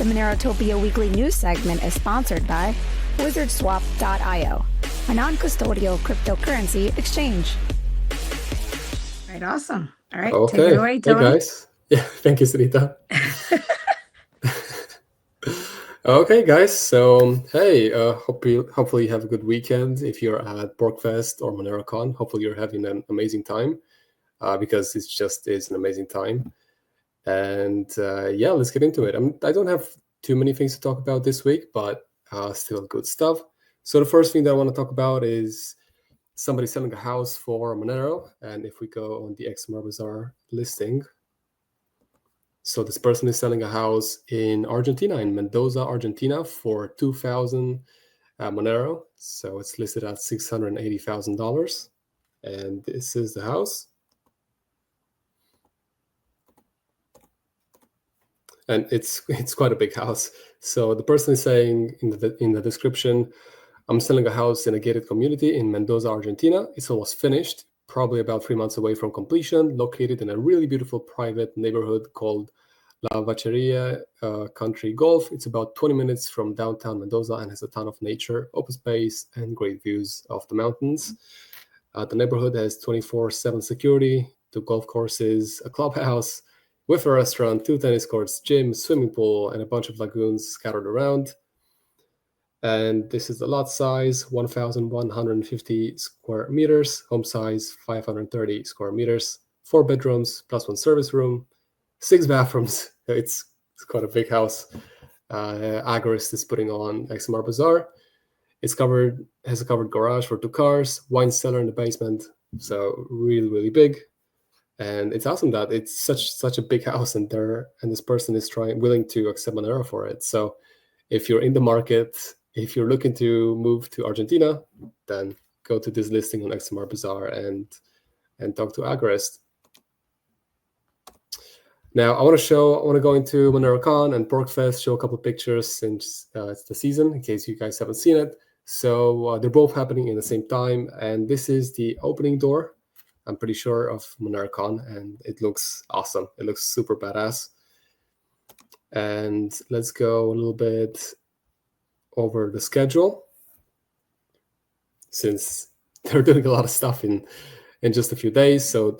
The MoneroTopia weekly news segment is sponsored by WizardSwap.io, a non-custodial cryptocurrency exchange. All right, awesome. All right, Okay. take it away, Tony. Hey guys. Yeah, thank you, Sarita. Okay, guys. So, hey, hopefully you have a good weekend. If you're at Borgfest or MoneroCon, hopefully you're having an amazing time because it's an amazing time. And yeah, let's get into it. I don't have too many things to talk about this week, but still good stuff. So the first thing that I want to talk about is somebody selling a house for Monero. And if we go on the XMR Bazaar listing, so this person is selling a house in Argentina, in Mendoza, Argentina, for 2,000 Monero. So it's listed at $680,000. And this is the house. And it's quite a big house. So the person is saying in the description, I'm selling a house in a gated community in Mendoza, Argentina. It's almost finished, probably about 3 months away from completion, located in a really beautiful private neighborhood called La Vacheria Country Golf. It's about 20 minutes from downtown Mendoza and has a ton of nature, open space, and great views of the mountains. The neighborhood has 24/7 security, 2 golf courses, a clubhouse with a restaurant, 2 tennis courts, gym, swimming pool, and a bunch of lagoons scattered around. And this is the lot size, 1,150 square meters, home size, 530 square meters, 4 bedrooms plus 1 service room, 6 bathrooms. It's quite a big house. Agorist is putting on XMR Bazaar. Has a covered garage for 2 cars, wine cellar in the basement. So really, really big. And it's awesome that it's such a big house, and this person is willing to accept Monero for it. So if you're in the market, if you're looking to move to Argentina, then go to this listing on XMR Bazaar and talk to Agorist. Now I want to go into MoneroCon and Borgfest, show a couple of pictures since it's the season, in case you guys haven't seen it. So they're both happening in the same time, and this is the opening door, I'm pretty sure, of MoneroCon, and it looks awesome. It looks super badass. And let's go a little bit over the schedule, since they're doing a lot of stuff in just a few days. So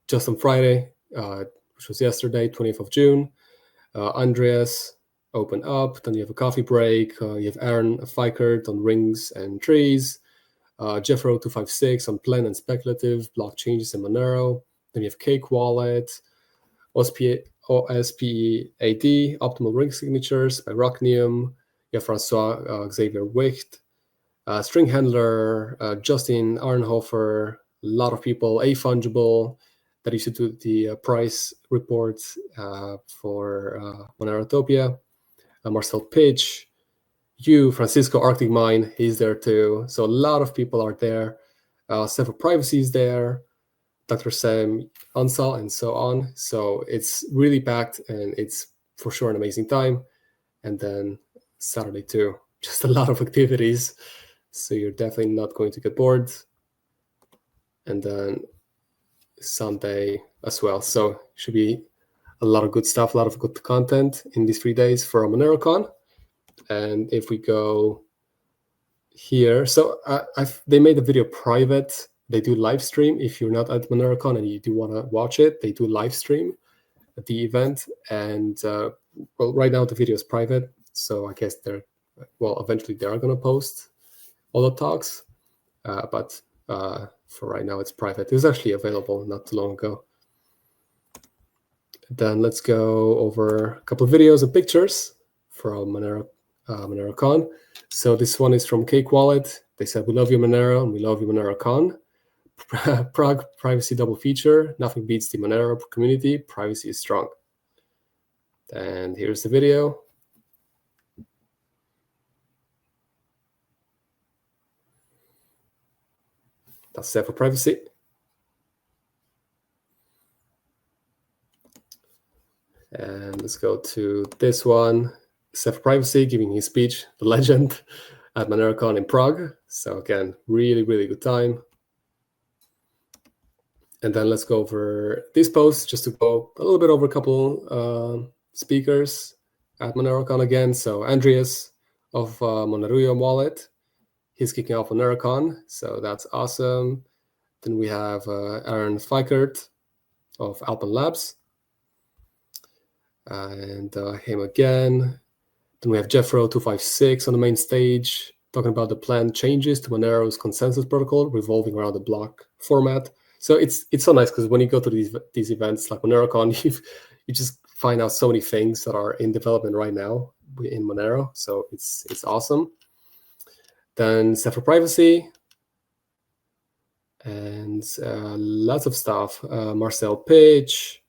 just on Friday, which was yesterday, 20th of June, Andreas opened up. Then you have a coffee break. You have Aaron Fikert on rings and trees. Jeffro 256 on Plan and Speculative, block changes in Monero. Then you have Cake Wallet, OSPAD, Optimal Ring Signatures by Rocknium. You have Francois Xavier Wicht, String Handler, Justin Arnhofer, a lot of people, A-Fungible, that used to do the price reports for MoneroTopia, Marcel Pitch, Francisco Arctic Mine, he's there too. So a lot of people are there. Several Privacy is there, Dr. Sam Ansal, and so on. So it's really packed, and it's for sure an amazing time. And then Saturday too, just a lot of activities. So you're definitely not going to get bored. And then Sunday as well. So should be a lot of good stuff, a lot of good content in these 3 days for MoneroCon. And if we go here, so they made the video private. They do live stream. If you're not at MoneroCon and you do want to watch it, they do live stream at the event. And well, right now the video is private, so I guess eventually they are going to post all the talks. But for right now, it's private. It was actually available not too long ago. Then let's go over a couple of videos and pictures from MoneroCon. So this one is from Cake Wallet. They said, "We love you, Monero, and we love you, MoneroCon. Prague privacy double feature. Nothing beats the Monero community. Privacy is strong." And here's the video. That's set for privacy. And let's go to this one. Set for privacy, giving his speech, the legend, at MoneroCon in Prague. So again, really, really good time. And then let's go over this post, just to go a little bit over a couple speakers. at MoneroCon again. So Andreas of Monero Wallet, he's kicking off MoneroCon, so that's awesome. Then we have Aaron Fikert of Alpen Labs, and him again. Then we have Jeffro256 on the main stage, talking about the planned changes to Monero's consensus protocol revolving around the block format. So it's so nice because when you go to these events like MoneroCon, you just find out so many things that are in development right now in Monero. So it's awesome. Then Cepher Privacy and lots of stuff. Marcel Pitch,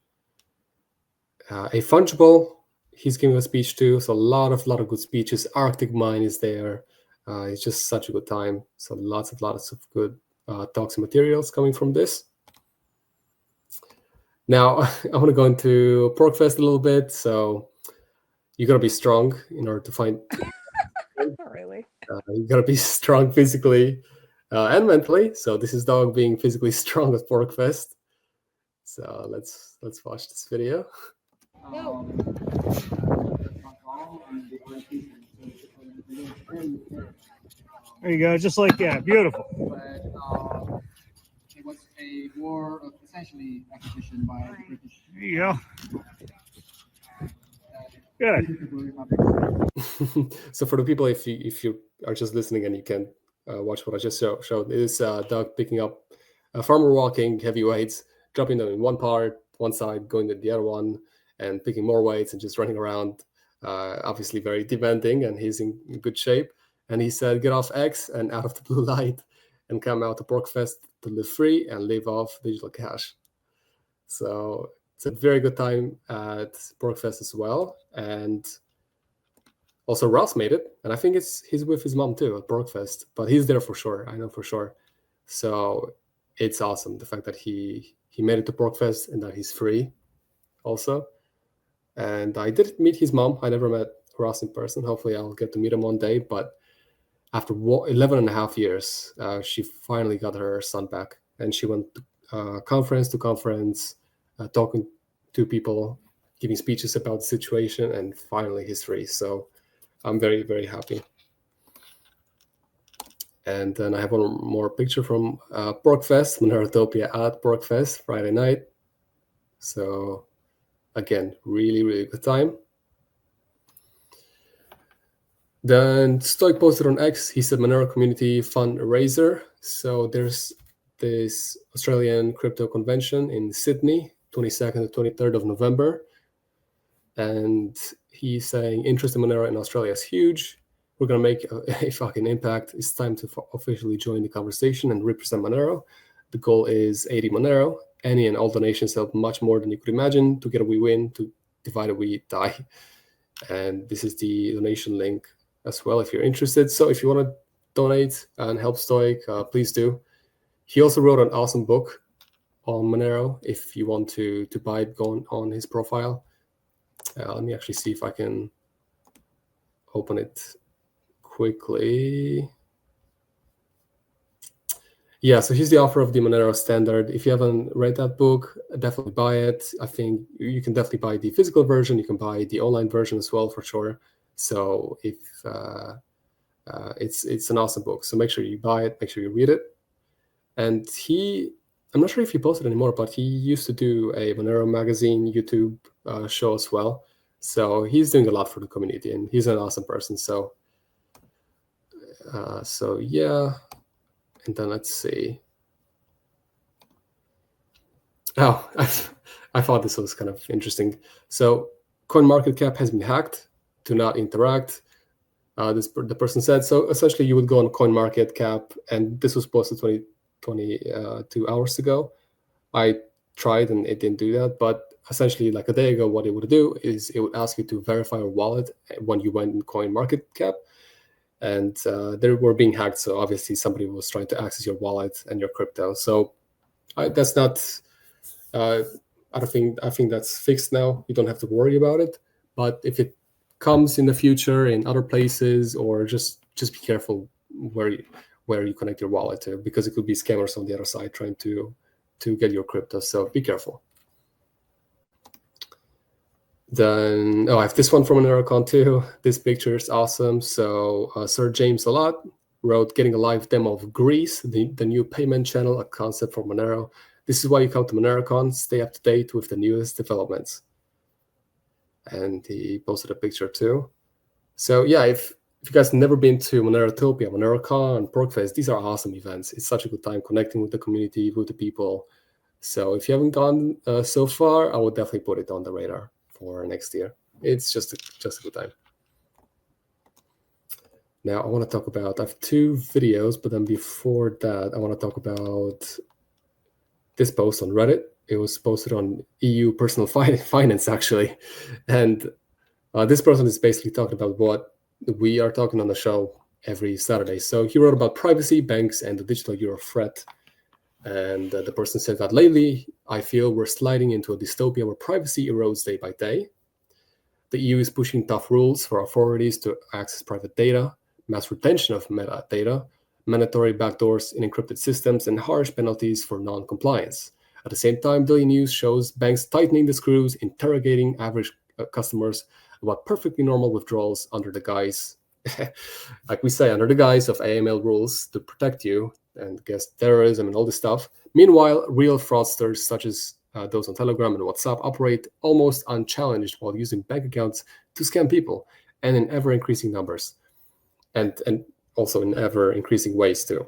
A Fungible. He's giving a speech too, so a lot of good speeches. Arctic Mine is there. It's just such a good time. So lots of good talks and materials coming from this. Now I want to go into PorcFest a little bit. So you got to be strong in order to find. Really? You got to be strong physically and mentally. So this is Dog being physically strong at PorcFest. So let's watch this video. There you go, just like that. Beautiful. But it was a war of essentially acquisition by the British. There you go. Good. So for the people, if you are just listening and you can watch what I just showed, it is Doug picking up farmer walking heavy weights, dropping them in one side, going to the other one, and picking more weights and just running around. Obviously very demanding, and he's in good shape. And he said, get off X and out of the blue light and come out to PorcFest to live free and live off digital cash. So it's a very good time at PorcFest as well. And also Ross made it. And I think he's with his mom too at PorcFest, but he's there for sure. I know for sure. So it's awesome, the fact that he made it to PorcFest and that he's free also. And I did meet his mom. I never met Ross in person. Hopefully I'll get to meet him one day. But after 11 and a half years, she finally got her son back. And she went conference to conference, talking to people, giving speeches about the situation, and finally he's free. So I'm very, very happy. And then I have one more picture from PorcFest, MoneroTopia at PorcFest, Friday night. So again, really, really good time. Then Stoic posted on X, he said Monero community fundraiser. So there's this Australian crypto convention in Sydney, 22nd to 23rd of November. And he's saying interest in Monero in Australia is huge. We're going to make a fucking impact. It's time to officially join the conversation and represent Monero. The goal is 80 Monero. Any and all donations help much more than you could imagine. Together we win, to divide we die. And this is the donation link as well if you're interested. So if you want to donate and help Stoic, please do. He also wrote an awesome book on Monero. If you want to buy it, go on his profile. Let me actually see if I can open it quickly. Yeah, so he's the author of the Monero Standard. If you haven't read that book, definitely buy it. I think you can definitely buy the physical version. You can buy the online version as well, for sure. So if it's an awesome book. So make sure you buy it, make sure you read it. And I'm not sure if he posted anymore, but he used to do a Monero magazine YouTube show as well. So he's doing a lot for the community, and he's an awesome person. So yeah. And then let's see. Oh, I thought this was kind of interesting. So CoinMarketCap has been hacked. Do not interact. The person said, so essentially you would go on CoinMarketCap, and this was posted 22 hours ago. I tried and it didn't do that, but essentially like a day ago, what it would do is it would ask you to verify your wallet when you went in CoinMarketCap. And they were being hacked, so obviously somebody was trying to access your wallet and your crypto. So that's not. I think that's fixed now. You don't have to worry about it. But if it comes in the future in other places, or just be careful where you connect your wallet to, because it could be scammers on the other side trying to get your crypto. So be careful. Then, I have this one from MoneroCon too. This picture is awesome. So Sir James Allott wrote, "Getting a live demo of Greece, the new payment channel, a concept for Monero. This is why you come to MoneroCon, stay up to date with the newest developments." And he posted a picture too. So yeah, if you guys never been to MoneroTopia, MoneroCon, PorcFest, these are awesome events. It's such a good time connecting with the community, with the people. So if you haven't gone so far, I would definitely put it on the radar for next year. It's just a good time. Now I want to talk about, I have 2 videos, but then before that, I want to talk about this post on Reddit. It was posted on EU personal finance, actually. And this person is basically talking about what we are talking on the show every Saturday. So he wrote about privacy, banks, and the digital euro threat. And the person said that lately, I feel we're sliding into a dystopia where privacy erodes day by day. The EU is pushing tough rules for authorities to access private data, mass retention of metadata, mandatory backdoors in encrypted systems, and harsh penalties for non-compliance. At the same time, daily news shows banks tightening the screws, interrogating average customers about perfectly normal withdrawals under the guise, like we say, under the guise of AML rules to protect you and against terrorism and all this stuff. Meanwhile, real fraudsters such as those on Telegram and WhatsApp operate almost unchallenged while using bank accounts to scam people, and in ever-increasing numbers, and also in ever-increasing ways too.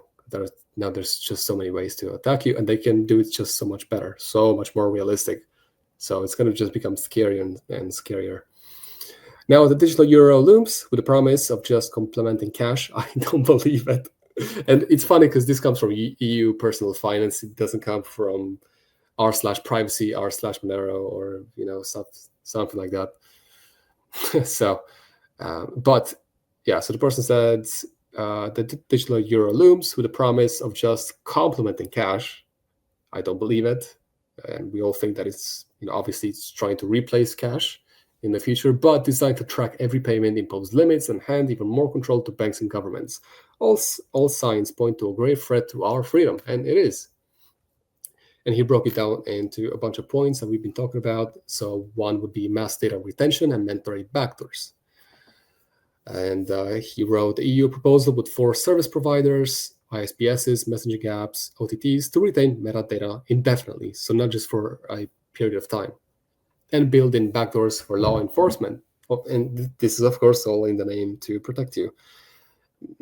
There's just so many ways to attack you, and they can do it just so much better, so much more realistic. So it's going to just become scarier and scarier. Now the digital euro looms with the promise of just complementing cash. I don't believe it. And it's funny because this comes from EU personal finance. It doesn't come from r/privacy, r/Monero, or something like that. So, but yeah. So the person said the digital euro looms with the promise of just complementing cash. I don't believe it, and we all think that it's obviously it's trying to replace cash in the future, but designed to track every payment, impose limits, and hand even more control to banks and governments. All signs point to a grave threat to our freedom, and it is. And he broke it down into a bunch of points that we've been talking about. So one would be mass data retention and mandatory backdoors. And he wrote the EU proposal would force service providers, ISPSs, messaging apps, OTTs to retain metadata indefinitely, so not just for a period of time, and build in backdoors for law enforcement. And this is, of course, all in the name to protect you.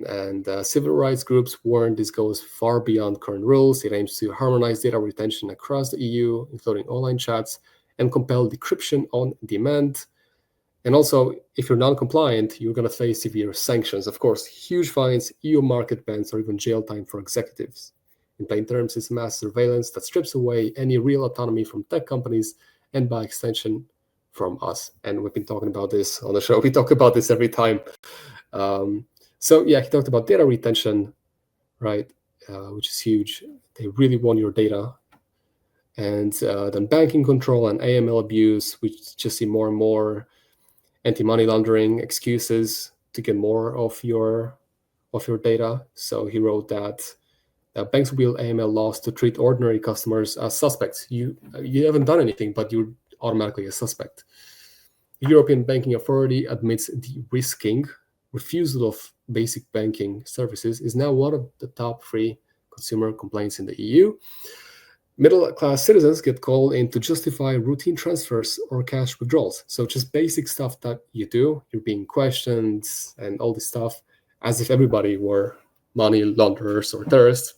And civil rights groups warn this goes far beyond current rules. It aims to harmonize data retention across the EU, including online chats, and compel decryption on demand. And also, if you're non-compliant, you're going to face severe sanctions. Of course, huge fines, EU market bans, or even jail time for executives. In plain terms, it's mass surveillance that strips away any real autonomy from tech companies and, by extension, from us. And we've been talking about this on the show. We talk about this every time. So yeah, he talked about data retention, right, which is huge. They really want your data. And then banking control and AML abuse, we just see more and more anti-money laundering excuses to get more of your data. So he wrote that banks will AML laws to treat ordinary customers as suspects. You haven't done anything, but you're automatically a suspect. The European Banking Authority admits de-risking. Refusal of basic banking services is now one of the top 3 consumer complaints in the EU. Middle-class citizens get called in to justify routine transfers or cash withdrawals. So just basic stuff that you do, you're being questioned and all this stuff, as if everybody were money launderers or terrorists.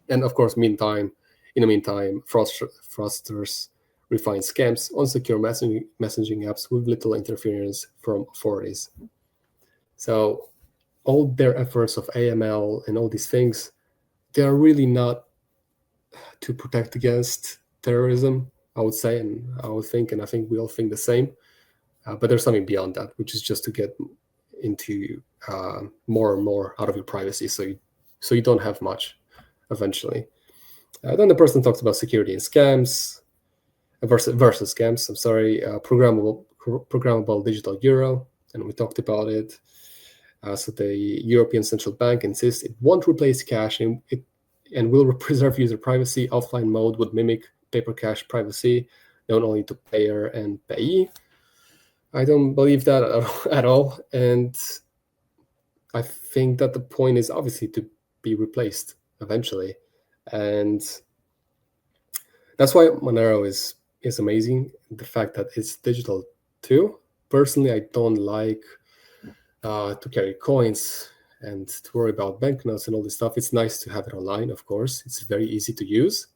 And of course, in the meantime, fraudsters refine scams on secure messaging apps with little interference from authorities. So all their efforts of AML and all these things, they are really not to protect against terrorism, I would say, and I think we all think the same. But there's something beyond that, which is just to get into more and more out of your privacy, so you don't have much eventually. Then the person talks about security and scams versus scams. I'm sorry, programmable digital euro, and we talked about it. So the European Central Bank insists it won't replace cash and will preserve user privacy. Offline mode would mimic paper cash privacy, known only to payer and payee. I don't believe that at all. And I think that the point is obviously to be replaced eventually. And that's why Monero is amazing. The fact that it's digital too. Personally, I don't like to carry coins and to worry about banknotes and all this stuff. It's nice to have it online, of course. It's very easy to use.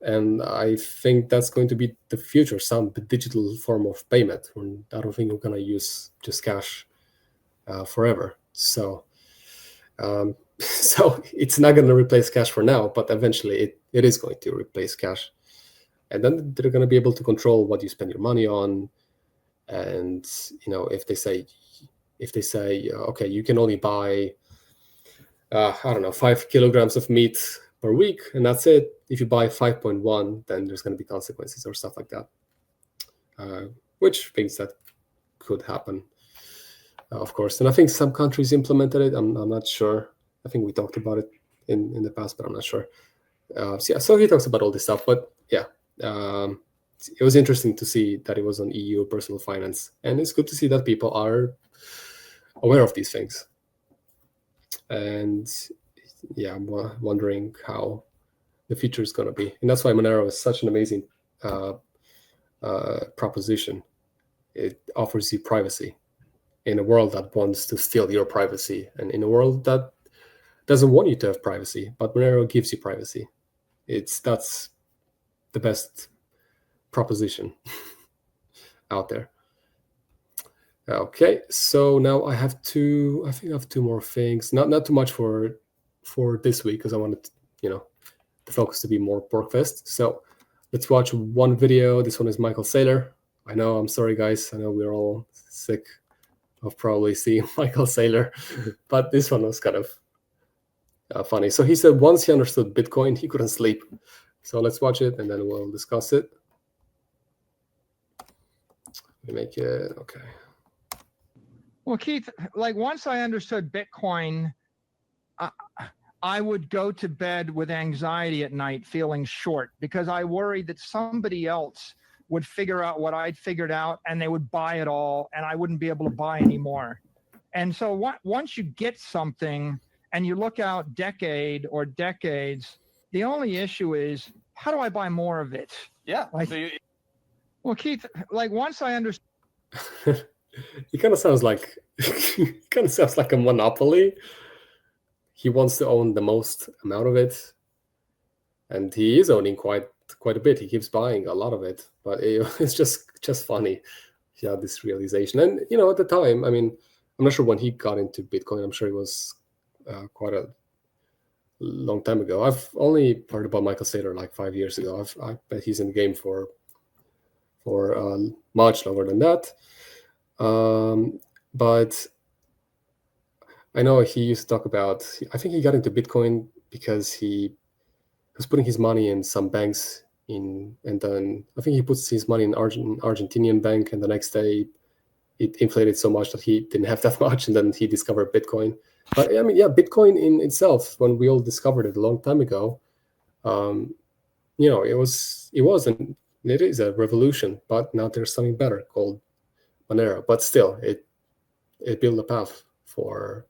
And I think that's going to be the future, some digital form of payment. I don't think we're going to use just cash forever. So so it's not going to replace cash for now, but eventually it is going to replace cash. And then they're going to be able to control what you spend your money on. And if they say okay, you can only buy I don't know, 5 kilograms of meat per week, and that's it. If you buy 5.1, then there's going to be consequences or stuff like that, which things that could happen, of course. And I think some countries implemented it. I'm not sure. I think we talked about it in the past, but I'm not sure. So he talks about all this stuff. But yeah, it was interesting to see that it was on EU personal finance, and it's good to see that people are aware of these things. And yeah, I'm wondering how the future is going to be. And that's why Monero is such an amazing proposition. It offers you privacy in a world that wants to steal your privacy, and in a world that doesn't want you to have privacy, but Monero gives you privacy. That's the best proposition out there. Okay, so now I think I have two more things. Not too much for this week, because I wanted the focus to be more Porkfest. So let's watch one video. This one is Michael Saylor. I know, I'm sorry guys, I know we're all sick of probably seeing Michael Saylor, but this one was kind of funny. So he said once he understood Bitcoin, he couldn't sleep. So let's watch it and then we'll discuss it. Let me make it okay. Well, Keith, like once I understood Bitcoin, I would go to bed with anxiety at night, feeling short, because I worried that somebody else would figure out what I'd figured out and they would buy it all and I wouldn't be able to buy anymore. And so once you get something and you look out decade or decades, the only issue is, how do I buy more of it? Yeah. Well, Keith, like once I understood. It kind of sounds like a monopoly. He wants to own the most amount of it, and he is owning quite a bit. He keeps buying a lot of it, but it's just funny. He had this realization, and at the time, I mean, I'm not sure when he got into Bitcoin. I'm sure it was quite a long time ago. I've only heard about Michael Saylor like 5 years ago. I bet he's in the game for much longer than that. But I know he used to talk about, I think he got into Bitcoin because he was putting his money in some banks and then I think he puts his money in Argentinian bank, and the next day it inflated so much that he didn't have that much, and then he discovered Bitcoin. But I mean, yeah, Bitcoin in itself, when we all discovered it a long time ago, it is a revolution, but now there's something better called Monero, but still it built a path for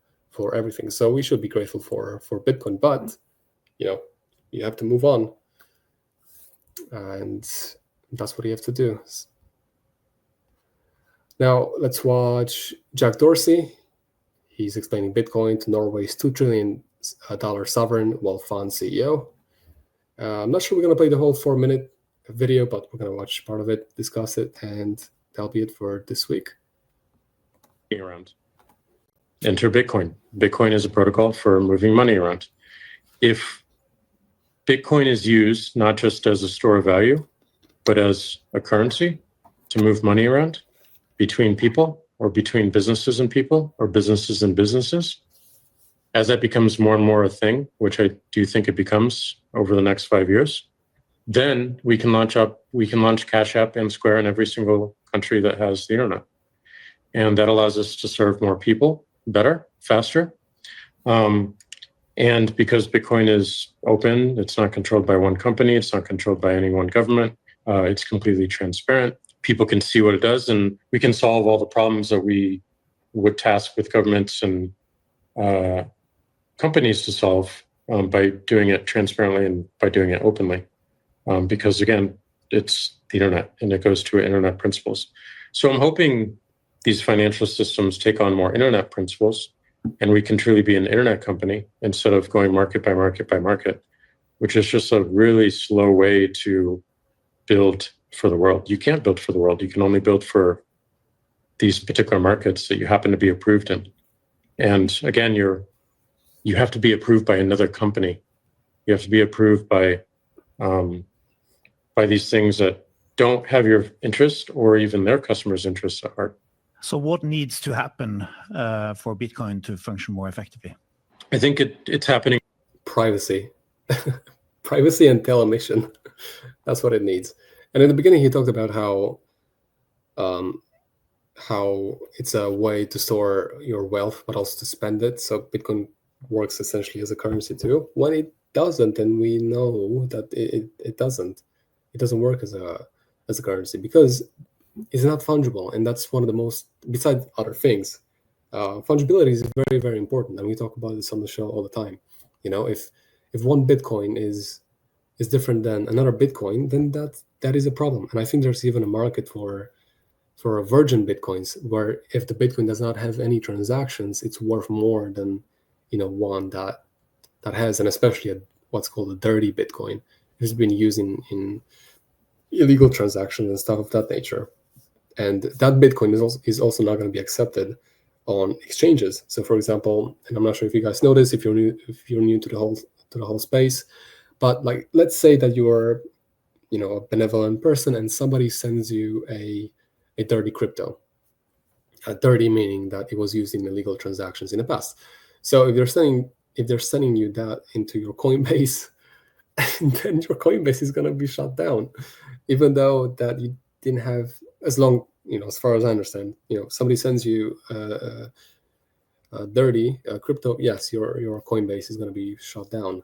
everything. So we should be grateful for Bitcoin, but you have to move on, and that's what you have to do. Now let's watch Jack Dorsey. He's explaining Bitcoin to Norway's $2 trillion sovereign wealth fund CEO. I'm not sure we're going to play the whole 4-minute video, but we're going to watch part of it, discuss it, and that'll be it for this week. Around. Enter Bitcoin. Bitcoin is a protocol for moving money around. If Bitcoin is used not just as a store of value, but as a currency to move money around between people or between businesses and people or businesses and businesses, as that becomes more and more a thing, which I do think it becomes over the next 5 years, then we can launch Cash App and Square in every single country that has the internet. And that allows us to serve more people better, faster. And because Bitcoin is open, it's not controlled by one company, it's not controlled by any one government, it's completely transparent. people can see what it does, and we can solve all the problems that we would task with governments and companies to solve by doing it transparently and by doing it openly. Because again, it's the internet and it goes to internet principles. So I'm hoping these financial systems take on more internet principles and we can truly be an internet company instead of going market by market by market, which is just a really slow way to build for the world. You can't build for the world. You can only build for these particular markets that you happen to be approved in. And again, you have to be approved by another company. You have to be approved by these things that don't have your interest or even their customers' interests at heart. So what needs to happen for Bitcoin to function more effectively? I think it's happening. Privacy. Privacy and telemission. That's what it needs. And in the beginning, he talked about how it's a way to store your wealth, but also to spend it. So Bitcoin works essentially as a currency too. When it doesn't, and we know that it doesn't. It doesn't work as a currency because it's not fungible, and that's one of the most, besides other things, fungibility is very, very important, and we talk about this on the show all the time. You know, if one Bitcoin is different than another Bitcoin, then that is a problem. And I think there's even a market for virgin Bitcoins, where if the Bitcoin does not have any transactions, it's worth more than one that has, and especially what's called a dirty Bitcoin. It's been used in illegal transactions and stuff of that nature. And that Bitcoin is also not going to be accepted on exchanges. So, for example, and I'm not sure if you guys know this, if you're new to the whole space, but like, let's say that you are, a benevolent person, and somebody sends you a dirty crypto. Dirty meaning that it was used in illegal transactions in the past. So if they're sending you that into your Coinbase, then your Coinbase is going to be shut down, even though that you didn't have, as far as I understand, somebody sends you a dirty crypto, yes, your Coinbase is going to be shut down.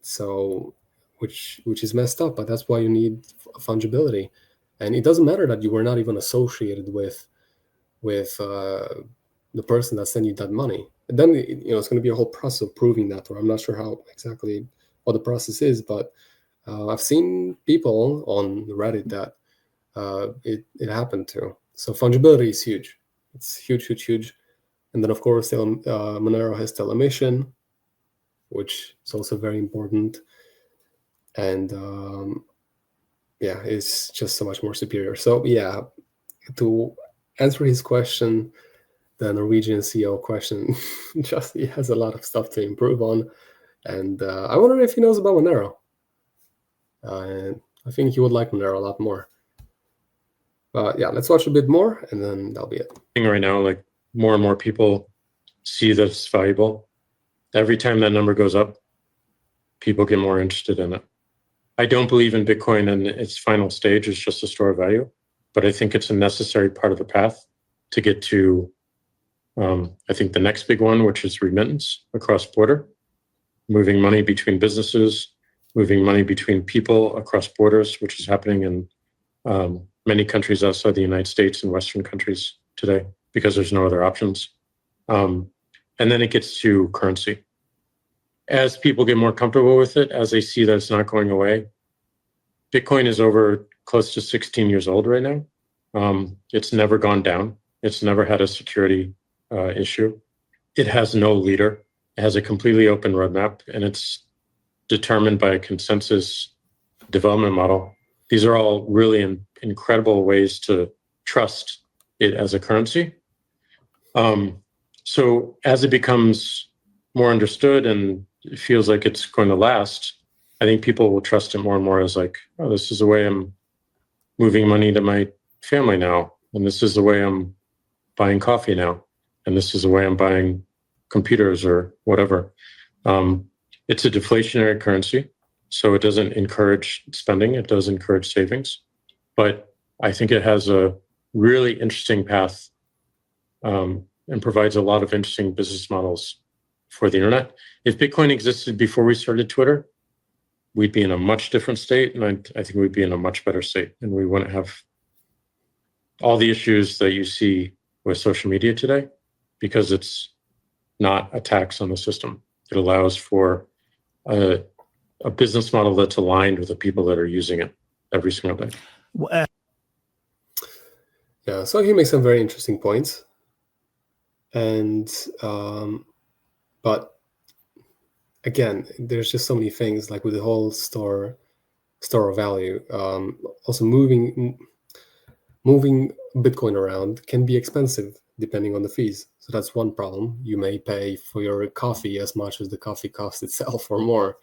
So, which is messed up, but that's why you need fungibility. And it doesn't matter that you were not even associated with the person that sent you that money. And then it's going to be a whole process of proving that, or I'm not sure how exactly what the process is, but I've seen people on Reddit that it happened to. So fungibility is huge. It's huge, huge, huge. And then of course, Monero has telemission, which is also very important. And it's just so much more superior. So yeah, to answer his question, the Norwegian CEO question, just he has a lot of stuff to improve on. And I wonder if he knows about Monero. And I think he would like Monero a lot more. But yeah, let's watch a bit more, and then that'll be it. Right now, like more and more people see that it's valuable. Every time that number goes up, people get more interested in it. I don't believe in Bitcoin and its final stage is just a store of value, but I think it's a necessary part of the path to get to, I think, the next big one, which is remittance across border, moving money between businesses, moving money between people across borders, which is happening in many countries outside the United States and Western countries today because there's no other options. And then it gets to currency. As people get more comfortable with it, as they see that it's not going away, Bitcoin is over close to 16 years old right now. It's never gone down. It's never had a security issue. It has no leader. It has a completely open roadmap, and it's determined by a consensus development model. These are all really incredible ways to trust it as a currency. So as it becomes more understood and it feels like it's going to last, I think people will trust it more and more as like, oh, this is the way I'm moving money to my family now. And this is the way I'm buying coffee now. And this is the way I'm buying computers or whatever. It's a deflationary currency, so it doesn't encourage spending. It does encourage savings. But I think it has a really interesting path and provides a lot of interesting business models for the internet. If Bitcoin existed before we started Twitter, we'd be in a much different state, and I think we'd be in a much better state, and we wouldn't have all the issues that you see with social media today, because it's not a tax on the system. It allows for a business model that's aligned with the people that are using it every single day. Yeah, so he makes some very interesting points. And, but again, there's just so many things, like with the whole store of value. Also moving Bitcoin around can be expensive depending on the fees. So that's one problem. You may pay for your coffee as much as the coffee cost itself or more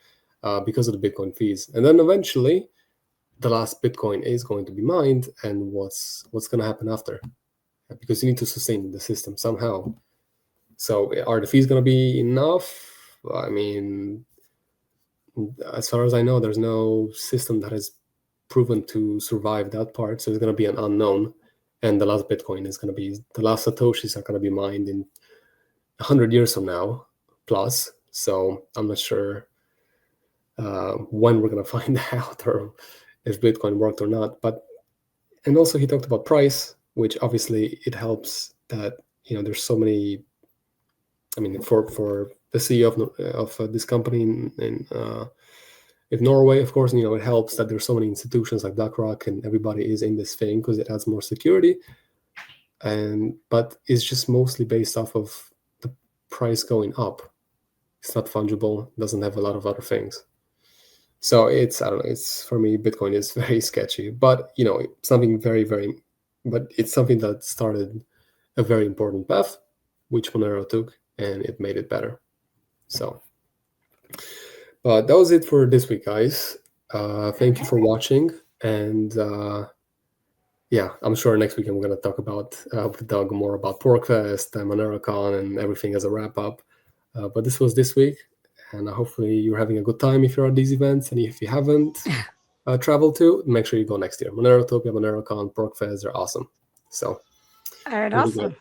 because of the Bitcoin fees. And then eventually the last Bitcoin is going to be mined, and what's going to happen after? Because you need to sustain the system somehow. So are the fees going to be enough? I mean, as far as I know, there's no system that has proven to survive that part. So it's going to be an unknown. And the last Bitcoin is going to be, the last Satoshis are going to be mined in 100 years from now plus. So I'm not sure when we're going to find out, or if Bitcoin worked or not. And also he talked about price, which obviously it helps that, there's so many, I mean, for the CEO of this company in Norway, of course, it helps that there's so many institutions like BlackRock and everybody is in this thing because it adds more security. But it's just mostly based off of the price going up. It's not fungible, doesn't have a lot of other things. So I don't know, for me, Bitcoin is very sketchy, but something very, very, but it's something that started a very important path, which Monero took, and it made it better. So, but that was it for this week, guys. Thank you for watching, and yeah, I'm sure next week I'm going to talk about with Doug more about PorkFest and MoneroCon and everything as a wrap up. But this was this week, and hopefully you're having a good time if you're at these events, and if you haven't traveled to, make sure you go next year. MoneroTopia, MoneroCon, PorkFest, they're awesome. So, All right, really good. awesome.